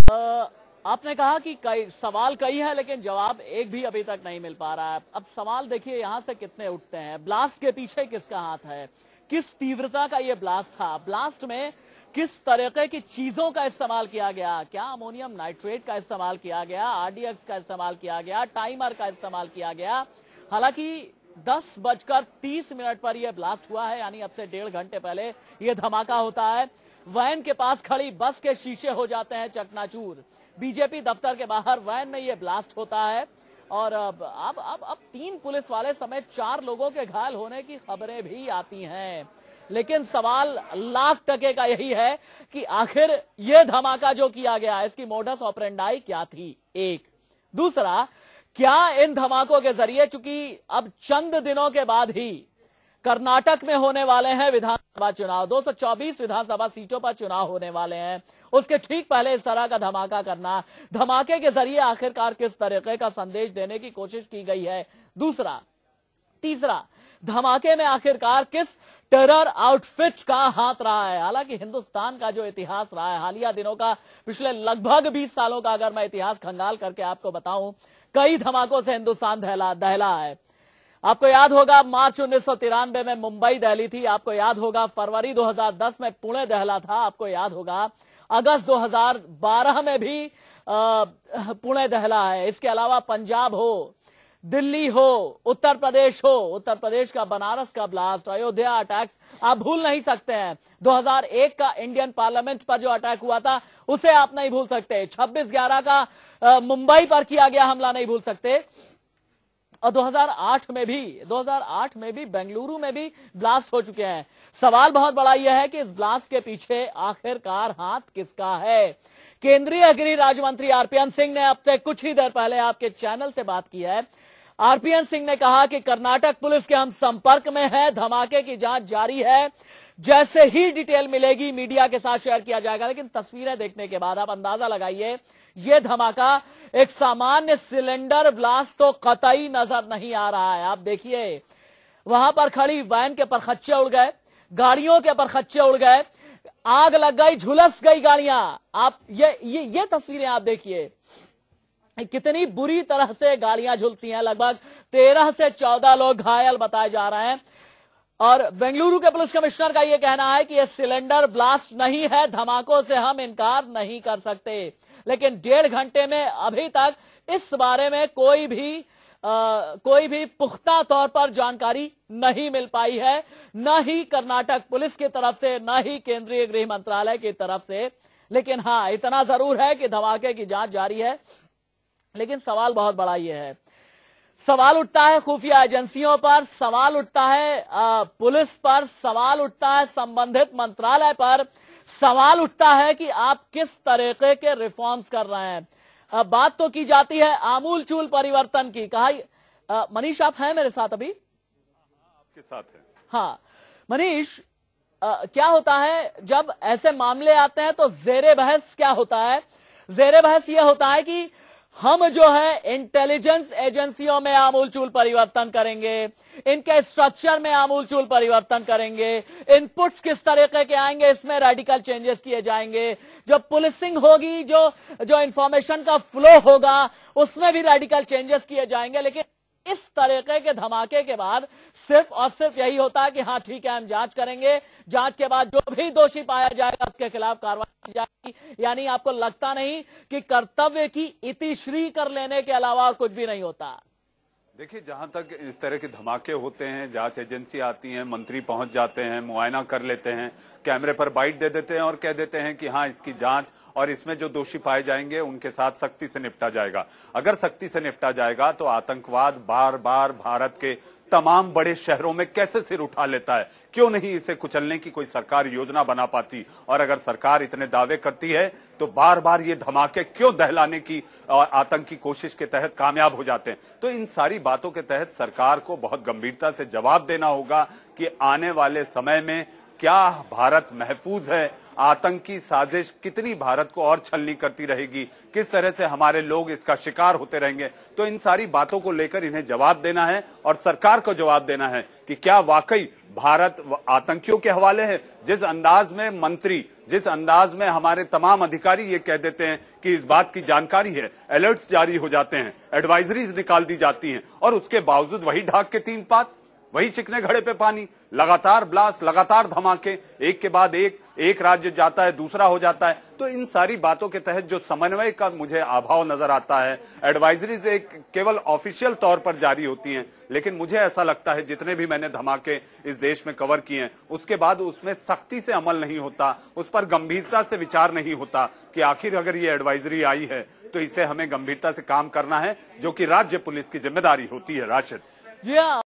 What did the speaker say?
आपने कहा कि कई है लेकिन जवाब एक भी अभी तक नहीं मिल पा रहा है। अब सवाल देखिए यहां से कितने उठते हैं। ब्लास्ट के पीछे किसका हाथ है, किस तीव्रता का ये ब्लास्ट था, ब्लास्ट में किस तरीके की चीजों का इस्तेमाल किया गया, क्या अमोनियम नाइट्रेट का इस्तेमाल किया गया, आरडीएक्स का इस्तेमाल किया गया, टाइमर का इस्तेमाल किया गया। हालांकि 10:30 पर यह ब्लास्ट हुआ है, यानी अब से 1.5 घंटे पहले यह धमाका होता है। वैन के पास खड़ी बस के शीशे हो जाते हैं चकनाचूर। बीजेपी दफ्तर के बाहर वैन में यह ब्लास्ट होता है और अब 3 पुलिस वाले समेत 4 लोगों के घायल होने की खबरें भी आती हैं। लेकिन सवाल लाख टके का यही है कि आखिर यह धमाका जो किया गया इसकी मोडस ऑपरेंडाई क्या थी, एक। दूसरा, क्या इन धमाकों के जरिए, चूंकि अब चंद दिनों के बाद ही कर्नाटक में होने वाले हैं विधानसभा चुनाव, 224 विधानसभा सीटों पर चुनाव होने वाले हैं, उसके ठीक पहले इस तरह का धमाका करना, धमाके के जरिए आखिरकार किस तरीके का संदेश देने की कोशिश की गई है। दूसरा, तीसरा, धमाके में आखिरकार किस टेरर आउटफिट का हाथ रहा है। हालांकि हिंदुस्तान का जो इतिहास रहा है हालिया दिनों का, पिछले लगभग 20 सालों का अगर मैं इतिहास खंगाल करके आपको बताऊं, कई धमाकों से हिंदुस्तान दहला है। आपको याद होगा मार्च 1993 में मुंबई दहली थी, आपको याद होगा फरवरी 2010 में पुणे दहला था, आपको याद होगा अगस्त 2012 में भी पुणे दहला है। इसके अलावा पंजाब हो, दिल्ली हो, उत्तर प्रदेश का बनारस का ब्लास्ट, अयोध्या अटैक्स आप भूल नहीं सकते हैं। 2001 का इंडियन पार्लियामेंट पर जो अटैक हुआ था उसे आप नहीं भूल सकते। 26/11 का मुंबई पर किया गया हमला नहीं भूल सकते। और 2008 में भी बेंगलुरु में भी ब्लास्ट हो चुके हैं। सवाल बहुत बड़ा यह है कि इस ब्लास्ट के पीछे आखिरकार हाथ किसका है। केंद्रीय गृह राज्य मंत्री आरपीएन सिंह ने अब से कुछ ही देर पहले आपके चैनल से बात की है। आरपीएन सिंह ने कहा कि कर्नाटक पुलिस के हम संपर्क में हैं, धमाके की जांच जारी है, जैसे ही डिटेल मिलेगी मीडिया के साथ शेयर किया जाएगा। लेकिन तस्वीरें देखने के बाद आप अंदाजा लगाइए, यह धमाका एक सामान्य सिलेंडर ब्लास्ट तो कतई नजर नहीं आ रहा है। आप देखिए वहां पर खड़ी वैन के परखच्चे उड़ गए, गाड़ियों के परखच्चे उड़ गए, आग लग गई, झुलस गई गाड़ियां। आप ये तस्वीरें आप देखिए, कितनी बुरी तरह से गाड़ियां झुलसी हैं। लगभग 13 से 14 लोग घायल बताए जा रहे हैं। और बेंगलुरु के पुलिस कमिश्नर का यह कहना है कि यह सिलेंडर ब्लास्ट नहीं है, धमाकों से हम इनकार नहीं कर सकते। लेकिन 1.5 घंटे में अभी तक इस बारे में कोई भी पुख्ता तौर पर जानकारी नहीं मिल पाई है, न ही कर्नाटक पुलिस की तरफ से, न ही केंद्रीय गृह मंत्रालय की तरफ से। लेकिन हां, इतना जरूर है कि धमाके की जांच जारी है। लेकिन सवाल बहुत बड़ा यह है, सवाल उठता है खुफिया एजेंसियों पर, सवाल उठता है पुलिस पर, सवाल उठता है संबंधित मंत्रालय पर, सवाल उठता है कि आप किस तरीके के रिफॉर्म्स कर रहे हैं। बात तो की जाती है आमूलचूल परिवर्तन की। कहा मनीष आप हैं मेरे साथ अभी? आपके साथ है। हाँ मनीष, क्या होता है जब ऐसे मामले आते हैं तो जेरे बहस क्या होता है? जेरे बहस यह होता है कि हम जो है इंटेलिजेंस एजेंसियों में आमूलचूल परिवर्तन करेंगे, इनके स्ट्रक्चर में आमूलचूल परिवर्तन करेंगे, इनपुट्स किस तरीके के आएंगे इसमें रेडिकल चेंजेस किए जाएंगे, जो पुलिसिंग होगी, जो इंफॉर्मेशन का फ्लो होगा उसमें भी रेडिकल चेंजेस किए जाएंगे। लेकिन इस तरीके के धमाके के बाद सिर्फ और सिर्फ यही होता है कि हाँ ठीक है हम जांच करेंगे, जांच के बाद जो भी दोषी पाया जाएगा उसके खिलाफ कार्रवाई की जाएगी। यानी आपको लगता नहीं कि कर्तव्य की इतिश्री कर लेने के अलावा और कुछ भी नहीं होता। देखिए, जहां तक इस तरह के धमाके होते हैं, जांच एजेंसी आती है, मंत्री पहुंच जाते हैं, मुआयना कर लेते हैं, कैमरे पर बाइट दे देते हैं और कह देते हैं कि हाँ इसकी जांच और इसमें जो दोषी पाए जाएंगे उनके साथ सख्ती से निपटा जाएगा। अगर सख्ती से निपटा जाएगा तो आतंकवाद बार बार भारत के तमाम बड़े शहरों में कैसे सिर उठा लेता है, क्यों नहीं इसे कुचलने की कोई सरकार योजना बना पाती? और अगर सरकार इतने दावे करती है तो बार बार ये धमाके क्यों दहलाने की आतंकी कोशिश के तहत कामयाब हो जाते हैं? तो इन सारी बातों के तहत सरकार को बहुत गंभीरता से जवाब देना होगा कि आने वाले समय में क्या भारत महफूज है, आतंकी साजिश कितनी भारत को और छलनी करती रहेगी, किस तरह से हमारे लोग इसका शिकार होते रहेंगे। तो इन सारी बातों को लेकर इन्हें जवाब देना है और सरकार को जवाब देना है कि क्या वाकई भारत आतंकियों के हवाले है। जिस अंदाज में मंत्री जिस अंदाज में हमारे तमाम अधिकारी ये कह देते हैं कि इस बात की जानकारी है, अलर्ट्स जारी हो जाते हैं, एडवाइजरीज निकाल दी जाती हैं, और उसके बावजूद वही ढाक के तीन पात, वही चिकने घड़े पे पानी, लगातार ब्लास्ट, लगातार धमाके, एक के बाद एक राज्य जाता है दूसरा हो जाता है। तो इन सारी बातों के तहत जो समन्वय का मुझे अभाव नजर आता है, एडवाइजरीज एक केवल ऑफिशियल तौर पर जारी होती हैं, लेकिन मुझे ऐसा लगता है जितने भी मैंने धमाके इस देश में कवर किए हैं, उसके बाद उसमें सख्ती से अमल नहीं होता, उस पर गंभीरता से विचार नहीं होता कि आखिर अगर ये एडवाइजरी आई है तो इसे हमें गंभीरता से काम करना है, जो कि राज्य पुलिस की जिम्मेदारी होती है। राशिद जी हाँ।